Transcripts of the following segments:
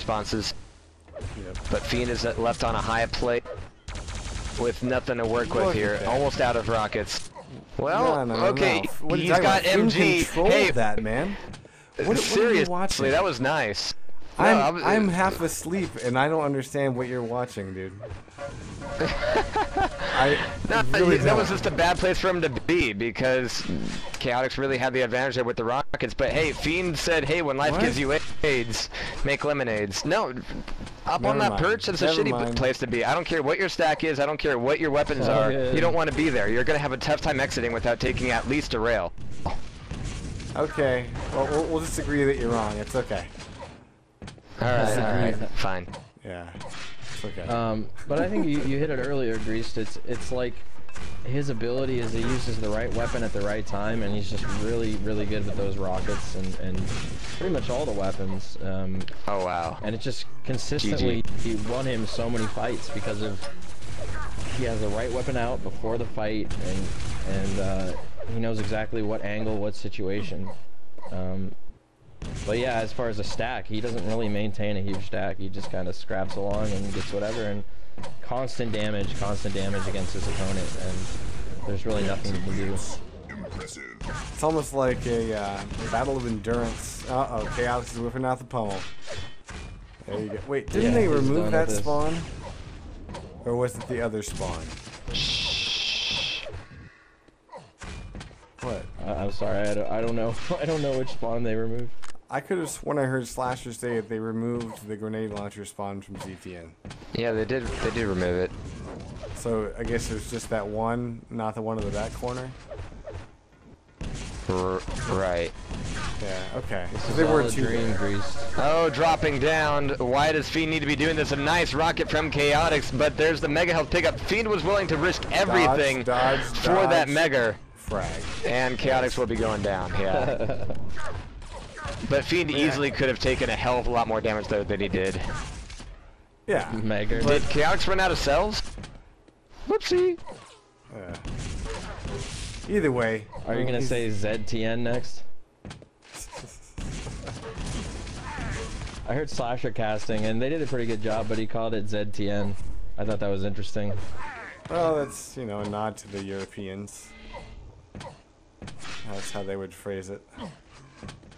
responses. Yep. But Fiend is left on a high plate with nothing to work with here. Almost out of rockets. Well, okay, he's got MG. Hey, that man. Seriously, that was nice. I'm half asleep and I don't understand what you're watching, dude. That was just a bad place for him to be because Chaotix really had the advantage there with the rockets. But hey, Fiend said, hey, when life gives you AIDS, make lemonades. No, up on that perch, it's a shitty place to be. I don't care what your stack is. I don't care what your weapons are. You don't want to be there. You're going to have a tough time exiting without taking at least a rail. Okay, well, we'll just agree that you're wrong. It's okay. Alright, fine. Yeah, it's okay. But I think you hit it earlier, Greased. It's like his ability is he uses the right weapon at the right time, and he's just really, really good with those rockets and pretty much all the weapons. Oh, wow. And it just consistently, he won him so many fights because of he has the right weapon out before the fight, and he knows exactly what angle, what situation. But yeah, as far as a stack, he doesn't really maintain a huge stack. He just kind of scraps along and gets whatever, and constant damage against his opponent, and there's really nothing he can do. It's almost like a battle of endurance. Uh-oh, Chaotix is whipping out the pummel. There you go. Wait, didn't they remove that spawn? Or was it the other spawn? Shh. What? I'm sorry, I don't know. I don't know which spawn they removed. I could have sworn I heard Slasher say that they removed the grenade launcher spawn from ZTN. Yeah, they did remove it. So I guess there's just that one, not the one in the back corner? Right. Yeah, okay. They were dream Greased. Oh, dropping down. Why does Fiend need to be doing this? A nice rocket from Chaotix, but there's the mega health pickup. Fiend was willing to risk everything for that mega frag. And Chaotix will be going down, yeah. But Fiend easily could have taken a hell of a lot more damage though than he did. Yeah. Mega. Did Chaotix run out of cells? Whoopsie. Either way. Are you going to say ZTN next? I heard Slasher casting, and they did a pretty good job, but he called it ZTN. I thought that was interesting. Well, that's, you know, a nod to the Europeans. That's how they would phrase it.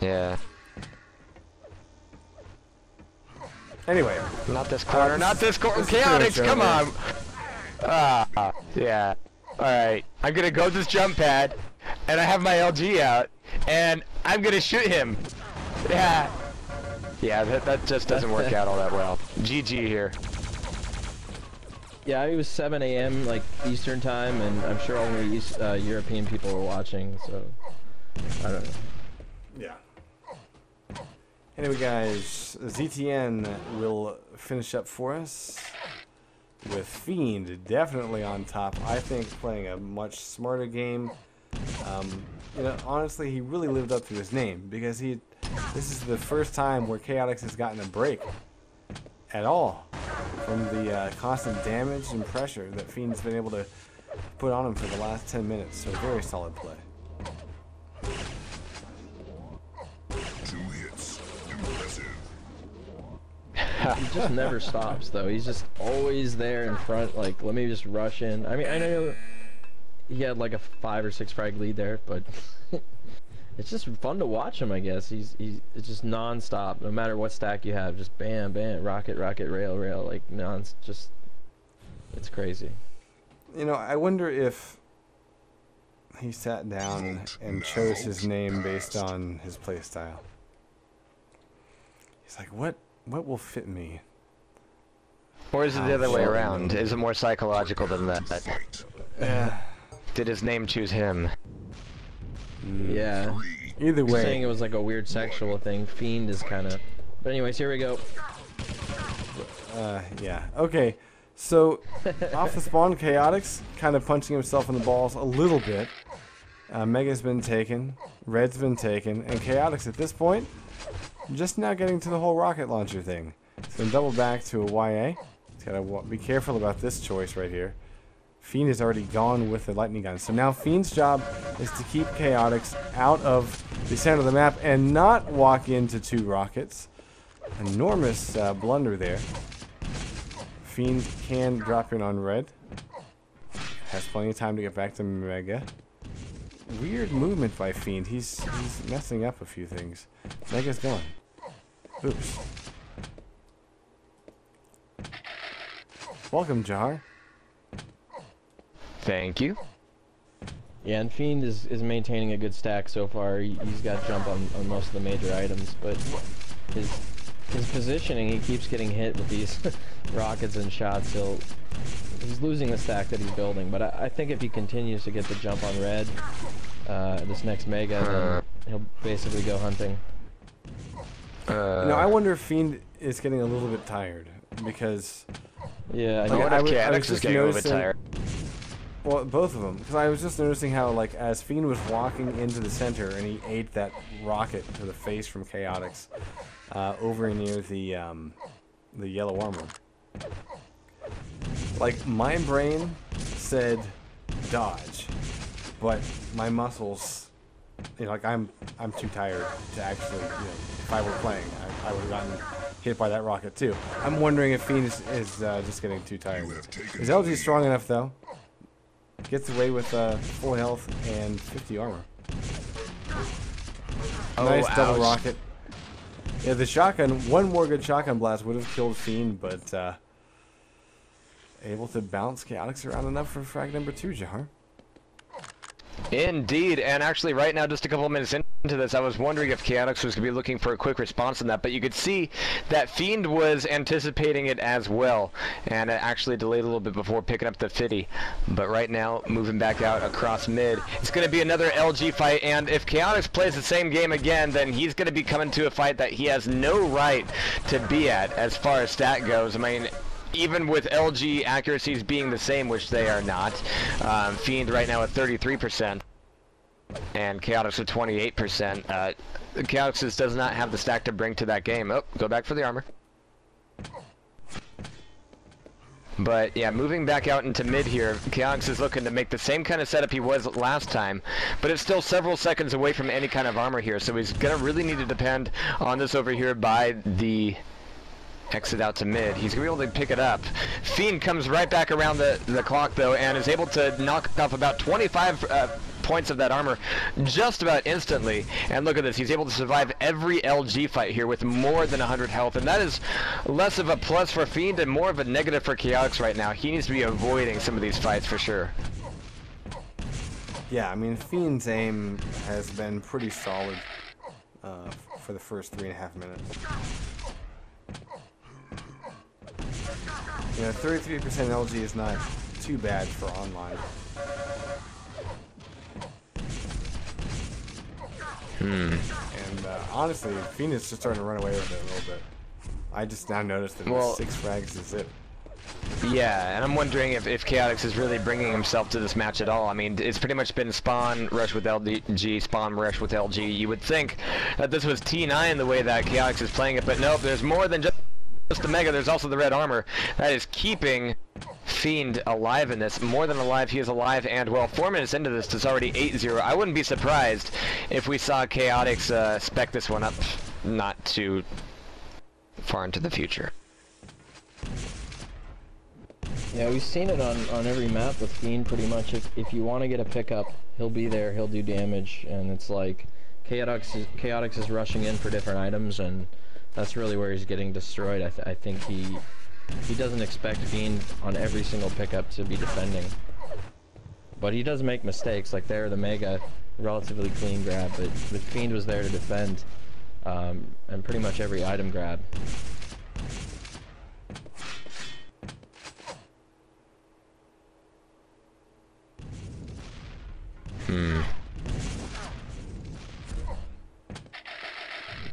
Yeah. Anyway. Not this corner, not this corner. Chaotix, come on. Yeah. Alright. I'm gonna go this jump pad, and I have my LG out, and I'm gonna shoot him. Yeah. Yeah, that just doesn't work out all that well. GG here. Yeah, it was 7 a.m. like Eastern time, and I'm sure only European people were watching, so I don't know. Yeah. Anyway, guys, ZTN will finish up for us with Fiend definitely on top. I think playing a much smarter game. You know, honestly, he really lived up to his name because this is the first time where Chaotix has gotten a break at all from the constant damage and pressure that Fiend's been able to put on him for the last 10 minutes. So very solid play. He just never stops, though. He's just always there in front, like, let me just rush in. I mean, I know he had like a 5 or 6 frag lead there, but it's just fun to watch him, I guess. It's just non-stop, no matter what stack you have, just bam, bam, rocket, rocket, rail, rail, like, just, it's crazy. You know, I wonder if he sat down and chose his name based on his playstyle. He's like, what will fit me? Or is it the other way around? Is it more psychological than that? Yeah. Did his name choose him? Yeah. Either way. You're saying it was like a weird sexual thing. Fiend is kind of... But anyways, here we go. Yeah. Okay. So, off the spawn, Chaotix kind of punching himself in the balls a little bit. Mega's been taken. Red's been taken. And Chaotix at this point, just now getting to the whole rocket launcher thing. He's going to double back to a YA. He's got to be careful about this choice right here. Fiend has already gone with the lightning gun. So now Fiend's job is to keep Chaotix out of the center of the map and not walk into 2 rockets. Enormous blunder there. Fiend can drop in on red. Has plenty of time to get back to Mega. Weird movement by Fiend. He's messing up a few things. Mega's gone. Oops. Welcome, Jahar. Thank you. Yeah, and Fiend is maintaining a good stack so far. He's got jump on most of the major items, but his positioning, he keeps getting hit with these rockets and shots. He's losing the stack that he's building, but I think if he continues to get the jump on red, this next Mega, then he'll basically go hunting. I wonder if Fiend is getting a little bit tired, because... Yeah, I wonder if Chaotix is getting a little bit tired. Well, both of them, because I was just noticing how, like, as Fiend was walking into the center and he ate that rocket to the face from Chaotix, over near the yellow armor. Like, my brain said dodge, but my muscles, like, I'm too tired to actually, if I were playing, I would have gotten hit by that rocket too. I'm wondering if Fiend is just getting too tired. Is LG strong enough though? Gets away with full health and 50 armor. Oh, nice double ouch. rocket. Yeah, the shotgun, one more good shotgun blast would have killed Fiend, but able to bounce Chaotix around enough for frag number 2, Jahar. Indeed, and actually right now, just a couple of minutes into this, I was wondering if Chaotix was going to be looking for a quick response on that, but you could see that Fiend was anticipating it as well, and it actually delayed a little bit before picking up the 50. But right now, moving back out across mid, it's going to be another LG fight, and if Chaotix plays the same game again, then he's going to be coming to a fight that he has no right to be at as far as stat goes. I mean, even with LG accuracies being the same, which they are not, Fiend right now at 33%, and Chaotix at 28%. Chaotix does not have the stack to bring to that game. Oh, go back for the armor. But yeah, moving back out into mid here, Chaotix is looking to make the same kind of setup he was last time, but it's still several seconds away from any kind of armor here, so he's gonna really need to depend on this over here by the exit out to mid. He's going to be able to pick it up. Fiend comes right back around the clock, though, and is able to knock off about 25 points of that armor just about instantly. And look at this. He's able to survive every LG fight here with more than 100 health, and that is less of a plus for Fiend and more of a negative for Chaotix right now. He needs to be avoiding some of these fights for sure. Yeah, I mean, Fiend's aim has been pretty solid for the first 3.5 minutes. 33% LG is not too bad for online. And honestly, Fiend is just starting to run away with it a little bit. I just now noticed that 6 frags is it. Yeah, and I'm wondering if Chaotix is really bringing himself to this match at all. I mean, it's pretty much been spawn, rush with LG, spawn, rush with LG. You would think that this was T9 the way that Chaotix is playing it, but nope, there's more than just the Mega, there's also the red armor that is keeping Fiend alive in this. More than alive, he is alive, and well, 4 minutes into this, it's already 8-0. I wouldn't be surprised if we saw Chaotix spec this one up not too far into the future. Yeah, we've seen it on every map with Fiend pretty much. If you want to get a pickup, he'll be there, he'll do damage, and it's like Chaotix is rushing in for different items, and that's really where he's getting destroyed. I think he doesn't expect Fiend on every single pickup to be defending. But he does make mistakes, like there, the Mega, relatively clean grab, but Fiend was there to defend, and pretty much every item grab.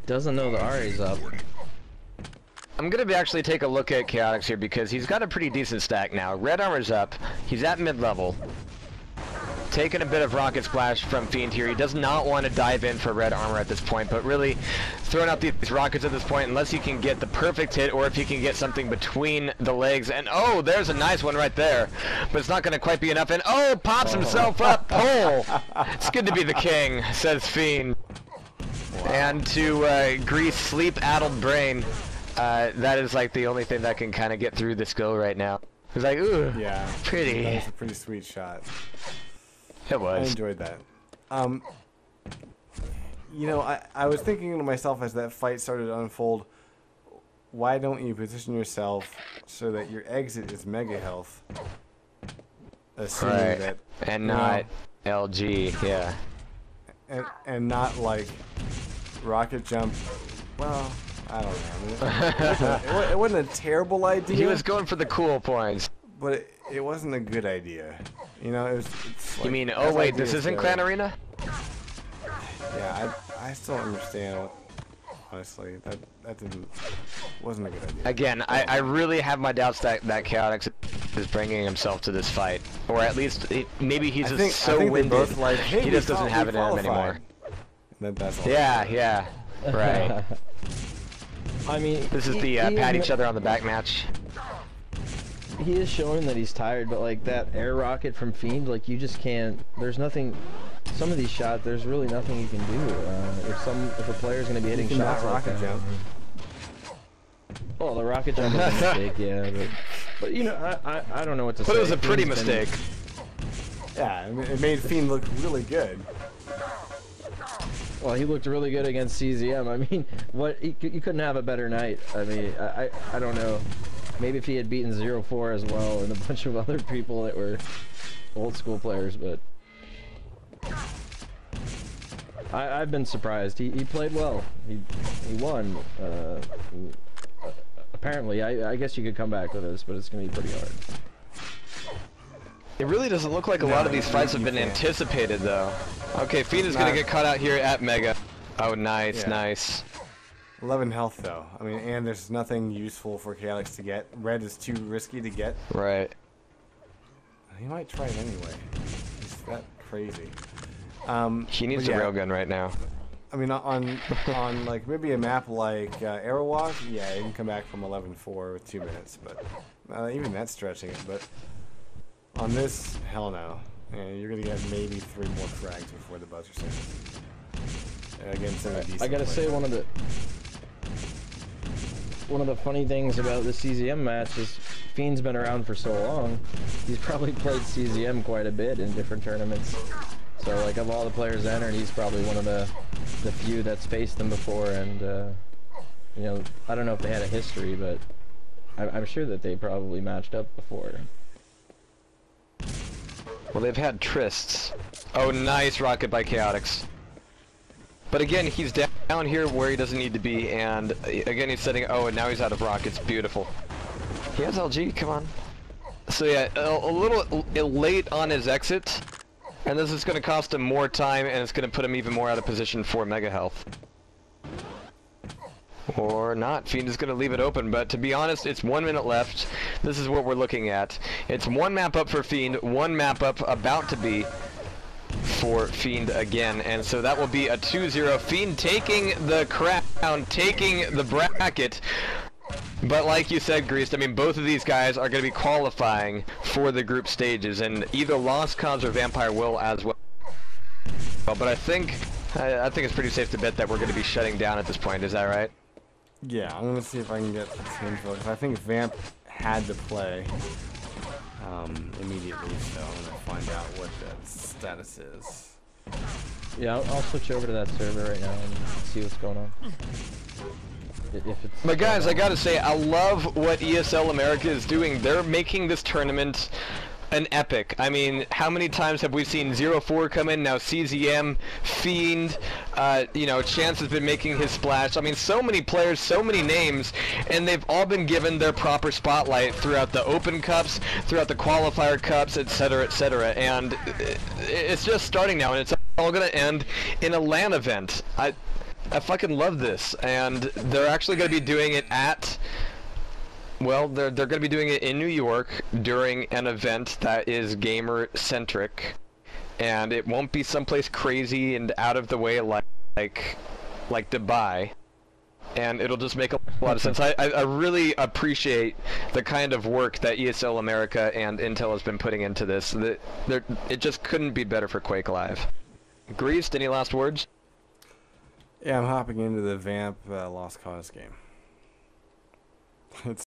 Doesn't know the Ari's up. I'm gonna actually take a look at Chaotix here because he's got a pretty decent stack now. Red armor's up. He's at mid-level. Taking a bit of rocket splash from Fiend here. He does not want to dive in for red armor at this point, but really throwing out these rockets at this point unless he can get the perfect hit or if he can get something between the legs. And oh, there's a nice one right there, but it's not going to quite be enough. And oh, pops himself up. Pull. It's good to be the king, says Fiend. And to Grease sleep-addled brain, that is like the only thing that can kind of get through the skill right now. It's like, ooh, yeah, pretty. That was a pretty sweet shot. It was. I enjoyed that. You know, I was thinking to myself as that fight started to unfold, why don't you position yourself so that your exit is mega health? Assuming Right. that, And not LG, yeah. and not like rocket jump. Well, I don't know. I mean, it wasn't a terrible idea. He was going for the cool points. But it wasn't a good idea. You know, it's like, You mean, oh wait, this isn't Clan Arena? Yeah, I still don't understand. Honestly, that wasn't a good idea. Again, I really have my doubts that Chaotix is bringing himself to this fight, or at least maybe he's just so winded. Both like, hey, he just doesn't have it in him anymore. That's all. Yeah, right. I mean, This is the pat each other on the back match. He is showing that he's tired, but like that air rocket from Fiend, like you just can't. There's nothing. Some of these shots, there's really nothing you can do. If a player's going to be hitting shots like rocket that. jump. Oh, the rocket jump was a mistake, yeah. But you know, I don't know what to say. But it was a pretty mistake. Yeah, I mean, it made Fiend look really good. Well, he looked really good against CZM. I mean, you couldn't have a better night. I mean, I don't know. Maybe if he had beaten 0-4 as well and a bunch of other people that were old school players, but I've been surprised. He played well. He won. Apparently, I guess you could come back with this, but it's going to be pretty hard. It really doesn't look like a lot of these fights have been anticipated, though. Okay, Fiend is going to get caught out here at Mega. Oh, nice, nice. 11 health, though. I mean, and there's nothing useful for Chaotix to get. Red is too risky to get. Right. He might try it anyway. He's that crazy. He needs a railgun right now. I mean, on like maybe a map like Aerowalk, yeah, he can come back from 11-4 with 2 minutes, but even that's stretching it. But on this, hell no. And you're gonna get maybe 3 more frags before the buzzer sounds. Against a decent I gotta say, one of the funny things about the CZM match is Fiend's been around for so long. He's probably played CZM quite a bit in different tournaments. So, like, of all the players entered, he's probably one of the few that's faced them before. And you know, I don't know if they had a history, but I'm sure that they probably matched up before. Well, they've had trysts. Oh, nice rocket by Chaotix. But again, he's down here where he doesn't need to be, and again he's setting. Oh, and now he's out of rockets. Beautiful. He has LG. Come on. So yeah, a little late on his exit, and this is going to cost him more time, and it's going to put him even more out of position for mega health. Or not. Fiend is going to leave it open, but to be honest, it's 1 minute left. This is what we're looking at. It's 1 map up for Fiend, 1 map up about to be for Fiend again, and so that will be a 2-0. Fiend taking the crown, taking the bracket. But like you said, Greased, I mean, both of these guys are going to be qualifying for the group stages, and either Lost Cause or Vampire will as well. But I think it's pretty safe to bet that we're going to be shutting down at this point. Is that right? Yeah, I'm gonna see if I can get some info, because I think Vamp had to play immediately, so I'm gonna find out what that status is. Yeah, I'll switch over to that server right now and see what's going on. But guys, I gotta say, I love what ESL America is doing. They're making this tournament an epic. I mean, how many times have we seen 0-4 come in, now CZM, Fiend, you know, Chance has been making his splash. I mean, so many players, so many names, and they've all been given their proper spotlight throughout the Open Cups, throughout the Qualifier Cups, etc., etc., and it's just starting now, and it's all gonna end in a LAN event. I fucking love this, and they're actually gonna be doing it at... Well, they're going to be doing it in New York during an event that is gamer-centric, and it won't be someplace crazy and out of the way like Dubai, and it'll just make a lot of sense. I really appreciate the kind of work that ESL America and Intel has been putting into this. It just couldn't be better for Quake Live. Greased, any last words? Yeah, I'm hopping into the Vamp Lost Cause game. It's